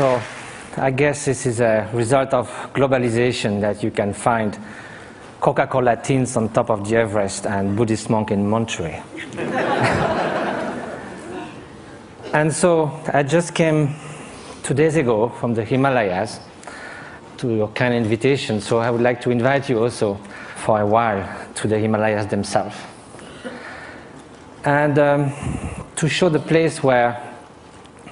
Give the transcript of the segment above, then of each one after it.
So I guess this is a result of globalization that you can find Coca-Cola tins on top of the Everest and Buddhist monk in Monterey. And so I just came 2 days ago from the Himalayas to your kind invitation, so I would like to invite you also for a while to the Himalayas themselves. And to show the place where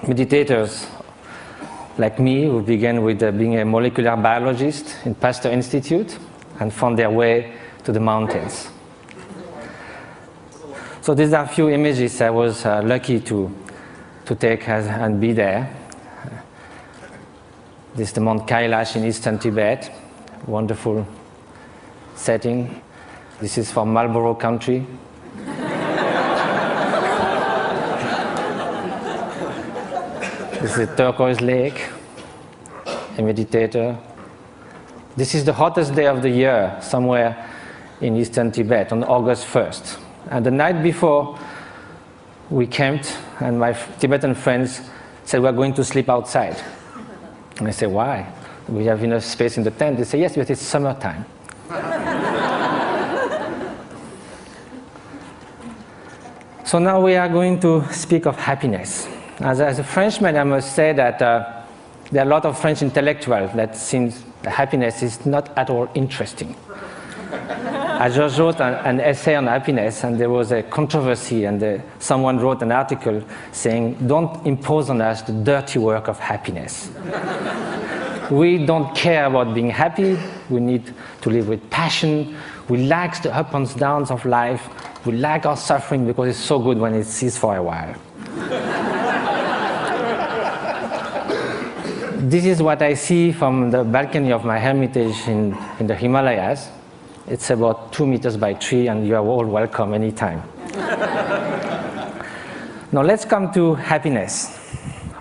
meditators like me, who began with being a molecular biologist in Pasteur Institute and found their way to the mountains. So these are a few images I was lucky to take and be there. This is the Mount Kailash in eastern Tibet, wonderful setting. This is from Marlborough country. This is a turquoise lake, a meditator. This is the hottest day of the year, somewhere in eastern Tibet, on August 1st. And the night before, we camped, and my Tibetan friends said, we're going to sleep outside. And I said, why? We have enough space in the tent. They said, yes, but it's summertime. So now we are going to speak of happiness. As a Frenchman, I must say that there are a lot of French intellectuals that seems happiness is not at all interesting. I just wrote an essay on happiness, and there was a controversy, and someone wrote an article saying, don't impose on us the dirty work of happiness. We don't care about being happy. We need to live with passion. We like the ups and downs of life. We like our suffering because it's so good when it ceases for a while. This is what I see from the balcony of my hermitage in the Himalayas. It's about 2 meters by 3, and you are all welcome anytime. Now let's come to happiness,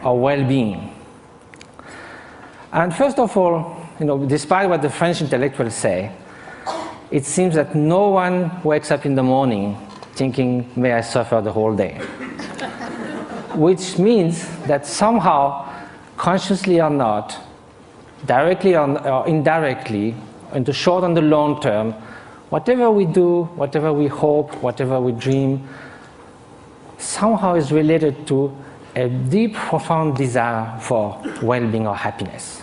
or well-being. And first of all, despite what the French intellectuals say, it seems that no one wakes up in the morning thinking, may I suffer the whole day. Which means that somehow, consciously or not, directly or indirectly, in the short and the long term, whatever we do, whatever we hope, whatever we dream, somehow is related to a deep, profound desire for well-being or happiness.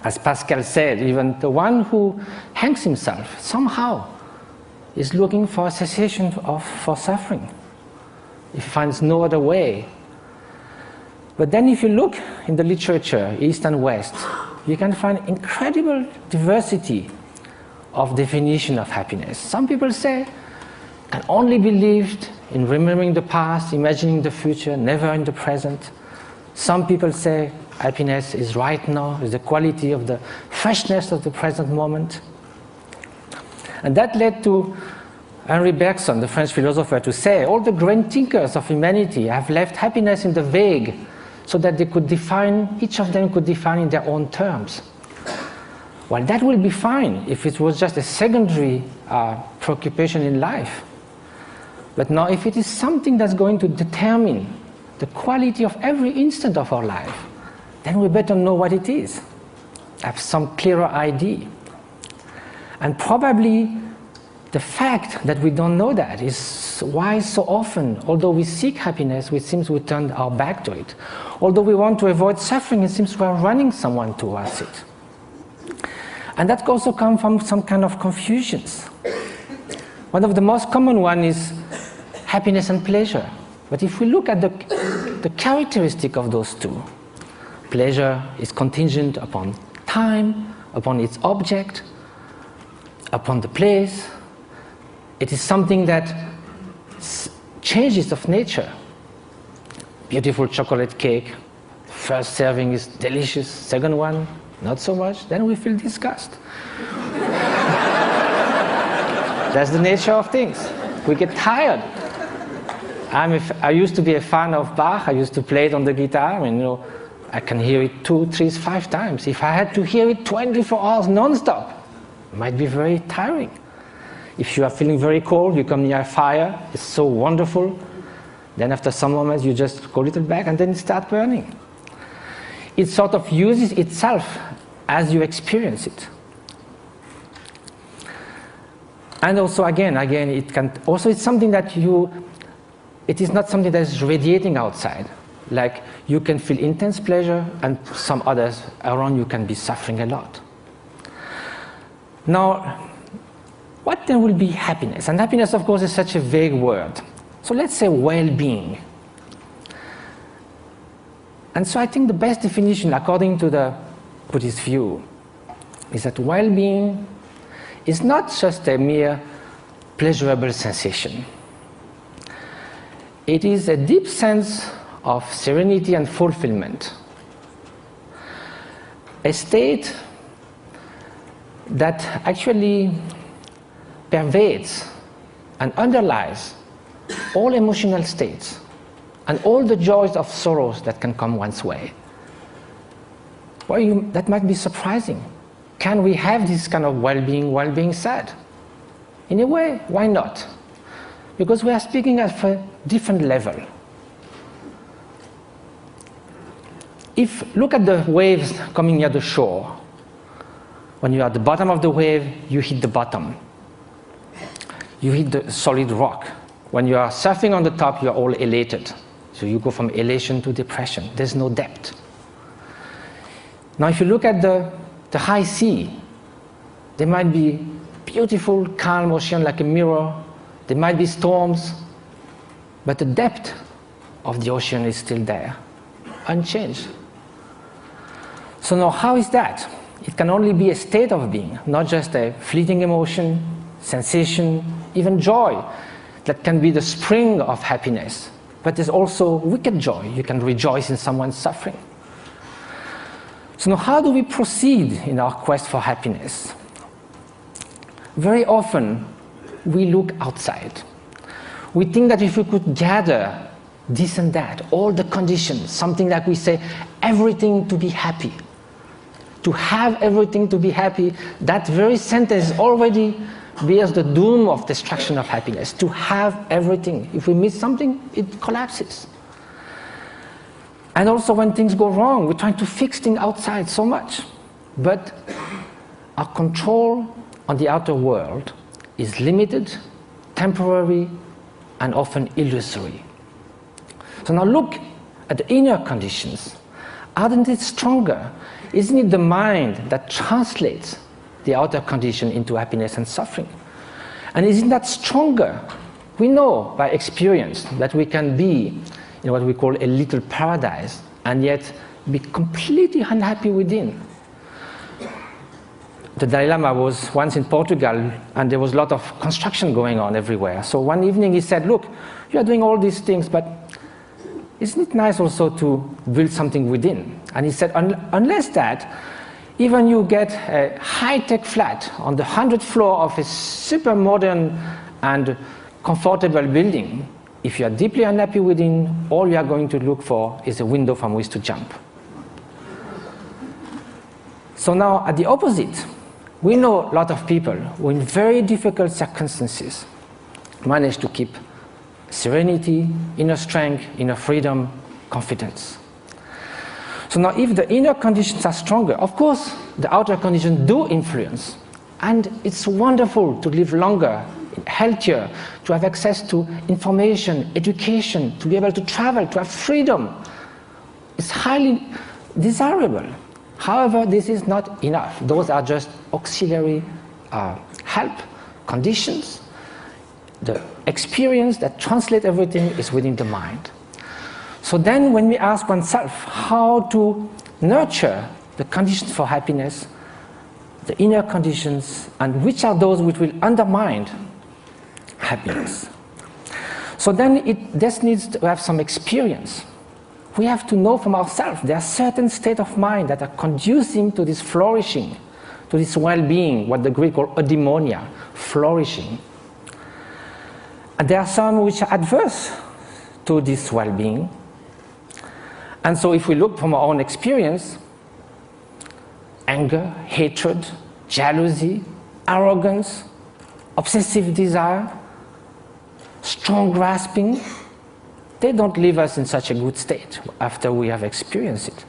As Pascal said, even the one who hangs himself somehow is looking for a cessation for suffering. He finds no other way. But then if you look in the literature, East and West, you can find incredible diversity of definition of happiness. Some people say, can only be lived in remembering the past, imagining the future, never in the present. Some people say happiness is right now, is the quality of the freshness of the present moment. And that led to Henri Bergson, the French philosopher, to say all the great thinkers of humanity have left happiness in the vague, so that they could define, each of them could define in their own terms. Well, that will be fine if it was just a secondary preoccupation in life. But now if it is something that's going to determine the quality of every instant of our life, then we better know what it is, have some clearer idea. And probably the fact that we don't know that is why so often, although we seek happiness, it seems we turn our back to it. Although we want to avoid suffering, it seems we are running someone towards it. And that also comes from some kind of confusions. One of the most common one is happiness and pleasure. But if we look at the characteristic of those two, pleasure is contingent upon time, upon its object, upon the place. It is something that changes of nature. Beautiful chocolate cake, first serving is delicious, second one, not so much, then we feel disgust. That's the nature of things. We get tired. I used to be a fan of Bach. I used to play it on the guitar, and I can hear it 2, 3, 5 times. If I had to hear it 24 hours non-stop, it might be very tiring. If you are feeling very cold, you come near a fire, it's so wonderful. Then after some moments, you just go a little back and then it starts burning. it sort of uses itself as you experience it. And also again, it can also, it's something that it is not something that is radiating outside. Like you can feel intense pleasure and some others around you can be suffering a lot. Now, what then will be happiness? And happiness, of course, is such a vague word. So let's say well-being. And so I think the best definition, according to the Buddhist view, is that well-being is not just a mere pleasurable sensation. It is a deep sense of serenity and fulfillment, a state that actually pervades and underlies all emotional states and all the joys of sorrows that can come one's way. Well, that might be surprising. Can we have this kind of well-being while being sad? In a way, why not? Because we are speaking at a different level. Look at the waves coming near the shore. When you're at the bottom of the wave, you hit the bottom. You hit the solid rock. When you are surfing on the top, you're all elated. So you go from elation to depression. There's no depth. Now, if you look at the high sea, there might be beautiful, calm ocean like a mirror. There might be storms, but the depth of the ocean is still there, unchanged. So now, how is that? It can only be a state of being, not just a fleeting emotion, sensation, even joy that can be the spring of happiness. But there's also wicked joy. You can rejoice in someone's suffering. So now, how do we proceed in our quest for happiness? Very often, we look outside. We think that if we could gather this and that, all the conditions, something like we say, everything to be happy. To have everything to be happy, that very sentence already bears the doom of destruction of happiness. To have everything. If we miss something, it collapses. And also when things go wrong, we're trying to fix things outside so much. But our control on the outer world is limited, temporary, and often illusory. So now look at the inner conditions. Aren't it stronger? Isn't it the mind that translates the outer condition into happiness and suffering? And isn't that stronger? We know by experience that we can be in what we call a little paradise and yet be completely unhappy within. The Dalai Lama was once in Portugal and there was a lot of construction going on everywhere. So one evening he said, look, you are doing all these things, but isn't it nice also to build something within? And he said, unless that, even you get a high-tech flat on the 100th floor of a super modern and comfortable building, if you are deeply unhappy within, all you are going to look for is a window from which to jump. So now, at the opposite, we know a lot of people who in very difficult circumstances manage to keep serenity, inner strength, inner freedom, confidence. So now if the inner conditions are stronger, of course the outer conditions do influence. And it's wonderful to live longer, healthier, to have access to information, education, to be able to travel, to have freedom. It's highly desirable. However, this is not enough. Those are just auxiliary help, conditions. The experience that translates everything is within the mind. So then when we ask oneself how to nurture the conditions for happiness, the inner conditions, and which are those which will undermine happiness. So then this needs to have some experience. We have to know from ourselves there are certain states of mind that are conducing to this flourishing, to this well-being, what the Greek call eudaimonia, flourishing. And there are some which are adverse to this well-being. And so if we look from our own experience, anger, hatred, jealousy, arrogance, obsessive desire, strong grasping, they don't leave us in such a good state after we have experienced it.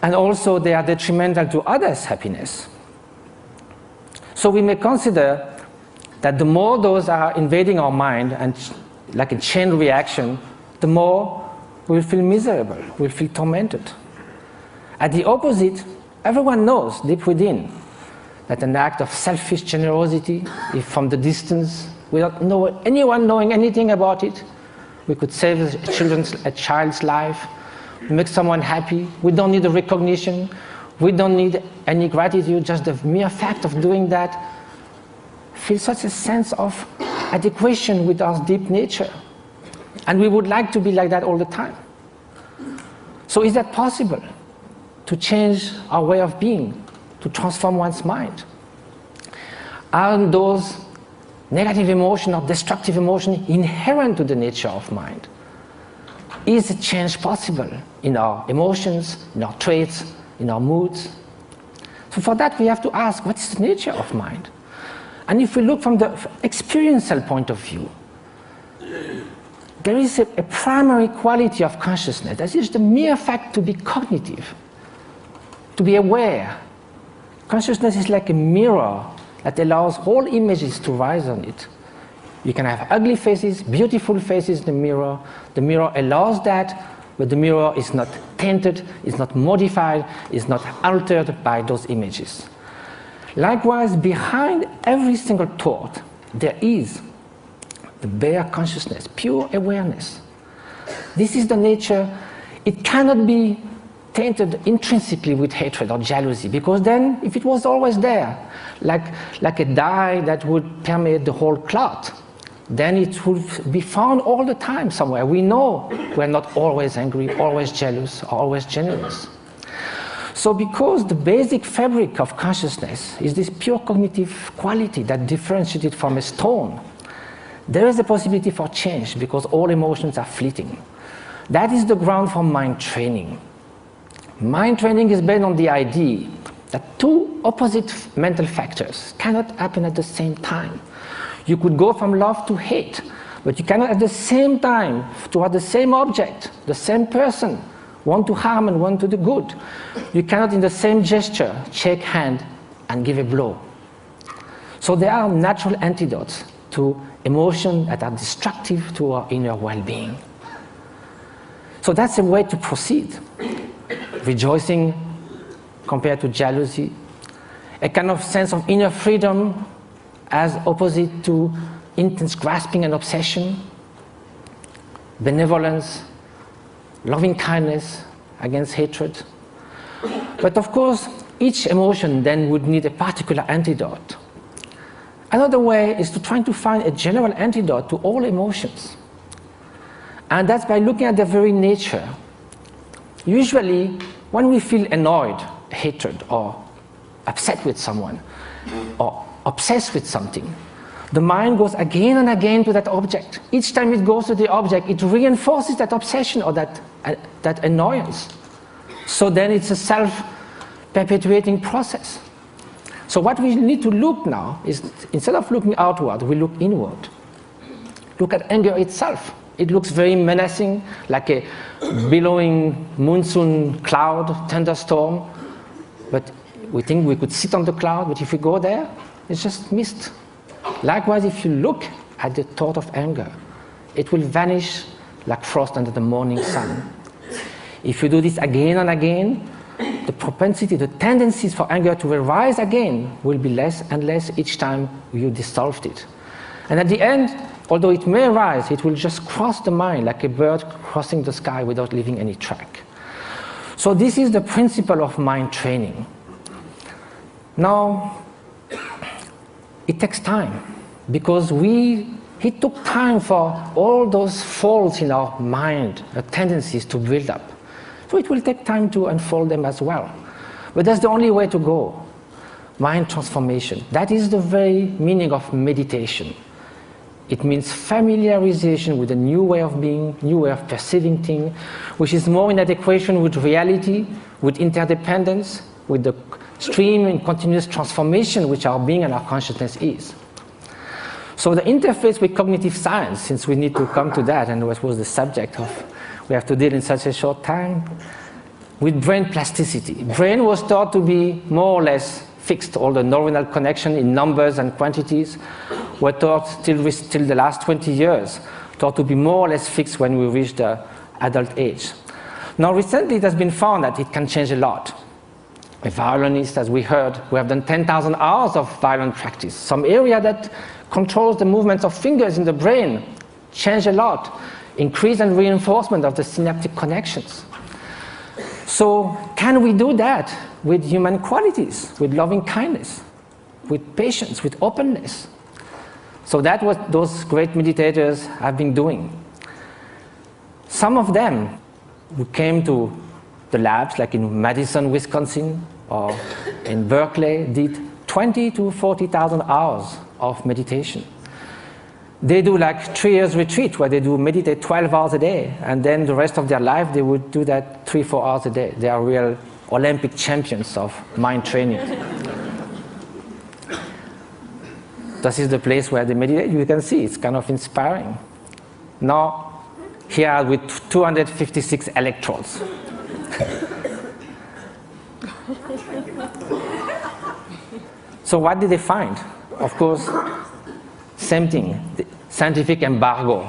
and also they are detrimental to others' happiness. So we may consider that the more those are invading our mind and like a chain reaction, the more we'll feel miserable, we'll feel tormented. At the opposite, everyone knows deep within that an act of selfish generosity, if from the distance, without anyone knowing anything about it, we could save a child's life, make someone happy. We don't need a recognition. We don't need any gratitude. Just the mere fact of doing that feels such a sense of adequation with our deep nature. And we would like to be like that all the time. So is that possible? To change our way of being, to transform one's mind? Are those negative emotions or destructive emotions inherent to the nature of mind? Is a change possible in our emotions, in our traits, in our moods? So for that we have to ask, what is the nature of mind? And if we look from the experiential point of view, there is a primary quality of consciousness. That is the mere fact to be cognitive, to be aware. Consciousness is like a mirror that allows all images to rise on it. You can have ugly faces, beautiful faces in the mirror. The mirror allows that, but the mirror is not tainted, is not modified, is not altered by those images. Likewise, behind every single thought, there is the bare consciousness, pure awareness. This is the nature. It cannot be tainted intrinsically with hatred or jealousy, because then, if it was always there, like a dye that would permeate the whole cloth, then it would be found all the time somewhere. We know we're not always angry, always jealous, or always generous. So because the basic fabric of consciousness is this pure cognitive quality that differentiates it from a stone, there is a possibility for change because all emotions are fleeting. That is the ground for mind training. Mind training is based on the idea that two opposite mental factors cannot happen at the same time. You could go from love to hate, but you cannot at the same time, toward the same object, the same person, one to harm and one to the good. You cannot in the same gesture shake hand and give a blow. So there are natural antidotes to emotions that are destructive to our inner well-being. So that's a way to proceed. Rejoicing compared to jealousy, a kind of sense of inner freedom as opposite to intense grasping and obsession, benevolence, loving kindness against hatred. But of course, each emotion then would need a particular antidote. Another way is to try to find a general antidote to all emotions. And that's by looking at their very nature. Usually, when we feel annoyed, hatred, or upset with someone, or obsessed with something, the mind goes again and again to that object. Each time it goes to the object, it reinforces that obsession or that annoyance. So then it's a self-perpetuating process. So what we need to look now is, instead of looking outward, we look inward. Look at anger itself. It looks very menacing, like a billowing monsoon cloud, thunderstorm. But we think we could sit on the cloud, but if we go there, it's just mist. Likewise, if you look at the thought of anger, it will vanish like frost under the morning sun. If you do this again and again, the propensity, the tendencies for anger to arise again will be less and less each time you dissolved it. And at the end, although it may arise, it will just cross the mind like a bird crossing the sky without leaving any track. So this is the principle of mind training. Now, it takes time, because it took time for all those faults in our mind, the tendencies to build up. So it will take time to unfold them as well. But that's the only way to go. Mind transformation. That is the very meaning of meditation. It means familiarization with a new way of being, new way of perceiving things, which is more in adequation with reality, with interdependence, with the stream and continuous transformation which our being and our consciousness is. So the interface with cognitive science, since we need to come to that, and what was the subject of we have to deal in such a short time, with brain plasticity. Brain was thought to be more or less fixed. All the neuronal connection in numbers and quantities were thought till the last 20 years, thought to be more or less fixed when we reach the adult age. Now recently it has been found that it can change a lot. A violinist, as we heard, we have done 10,000 hours of violin practice. Some area that controls the movements of fingers in the brain change a lot. Increase and reinforcement of the synaptic connections. So can we do that with human qualities, with loving kindness, with patience, with openness? So that's what those great meditators have been doing. Some of them who came to the labs, like in Madison, Wisconsin, or in Berkeley, did 20 to 40,000 hours of meditation. They do like 3 years retreat where they do meditate 12 hours a day, and then the rest of their life they would do that 3-4 hours a day. They are real Olympic champions of mind training. This is the place where they meditate. You can see it's kind of inspiring. Now, here with 256 electrodes. So what did they find? Of course, same thing, the scientific embargo.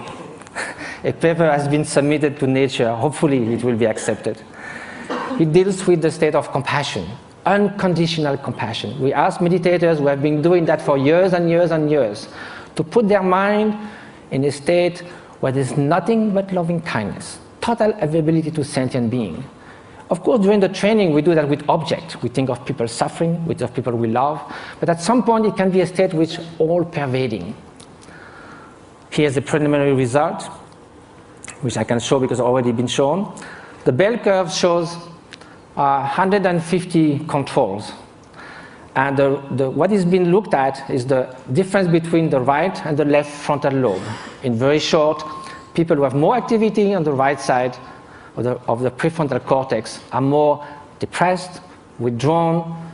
A paper has been submitted to Nature. Hopefully it will be accepted. It deals with the state of compassion, unconditional compassion. We ask meditators who have been doing that for years and years and years to put their mind in a state where there's nothing but loving kindness, total availability to sentient being. Of course, during the training, we do that with objects. We think of people suffering, we think of people we love, but at some point, it can be a state which is all-pervading. Here's the preliminary result, which I can show because it's already been shown. The bell curve shows 150 controls. And what is being looked at is the difference between the right and the left frontal lobe. In very short, people who have more activity on the right side of the prefrontal cortex are more depressed, withdrawn,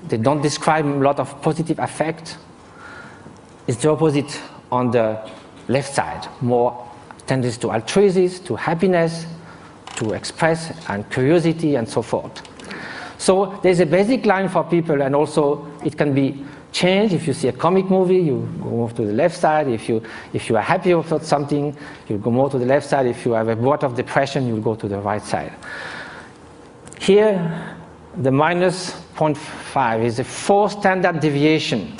they don't describe a lot of positive affect. It's the opposite on the left side, more tendency to altruism, to happiness, to express, and curiosity, and so forth. So there's a basic line for people, and also it can be changed. If you see a comic movie, you go more to the left side. If you are happy about something, you go more to the left side. If you have a bout of depression, you go to the right side. Here, the minus 0.5 is a 4 standard deviation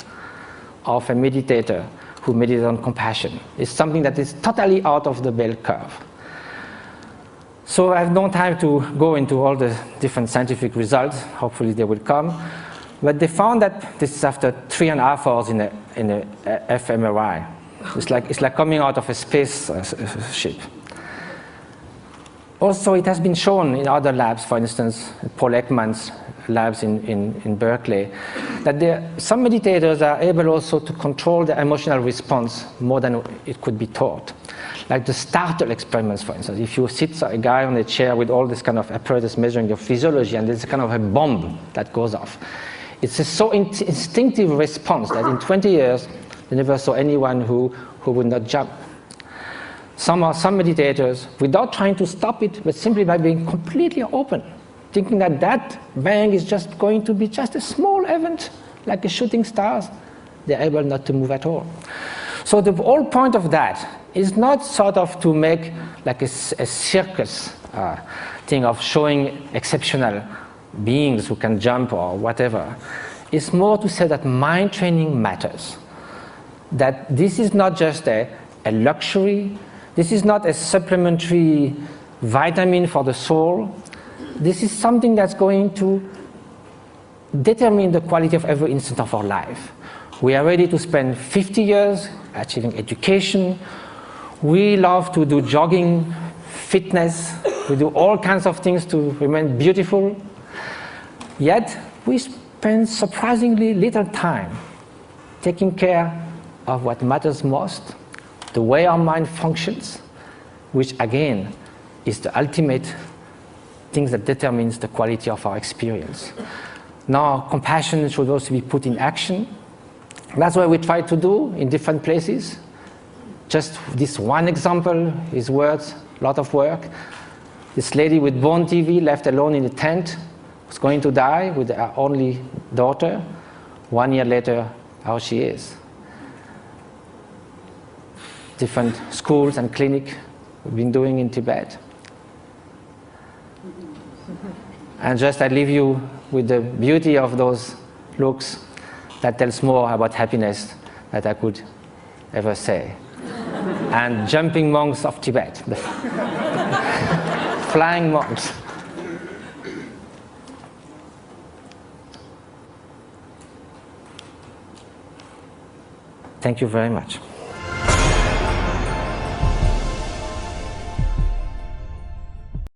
of a meditator who meditates on compassion. It's something that is totally out of the bell curve. So I have no time to go into all the different scientific results. Hopefully they will come. But they found that this is after 3.5 hours in a fMRI. It's like coming out of a space ship. Also, it has been shown in other labs, for instance, Paul Ekman's labs in Berkeley, that some meditators are able also to control the emotional response more than it could be taught. Like the startle experiments, for instance. If you sit a guy on a chair with all this kind of apparatus measuring your physiology, and there's kind of a bomb that goes off. It's a so instinctive response that in 20 years, they never saw anyone who would not jump. Some meditators, without trying to stop it, but simply by being completely open, thinking that that bang is just going to be just a small event, like a shooting stars, they're able not to move at all. So the whole point of that is not sort of to make like a circus thing of showing exceptional beings who can jump or whatever. It's more to say that mind training matters. That this is not just a luxury, this is not a supplementary vitamin for the soul. This is something that's going to determine the quality of every instant of our life. We are ready to spend 50 years achieving education. We love to do jogging, fitness. We do all kinds of things to remain beautiful. Yet, we spend surprisingly little time taking care of what matters most, the way our mind functions, which again is the ultimate thing that determines the quality of our experience. Now, compassion should also be put in action. That's what we try to do in different places. Just this one example is worth a lot of work. This lady with bone TV left alone in a tent was going to die with her only daughter. 1 year later, how she is. Different schools and clinics we've been doing in Tibet. And just I leave you with the beauty of those looks that tells more about happiness that I could ever say. And jumping monks of Tibet, flying monks. Thank you very much.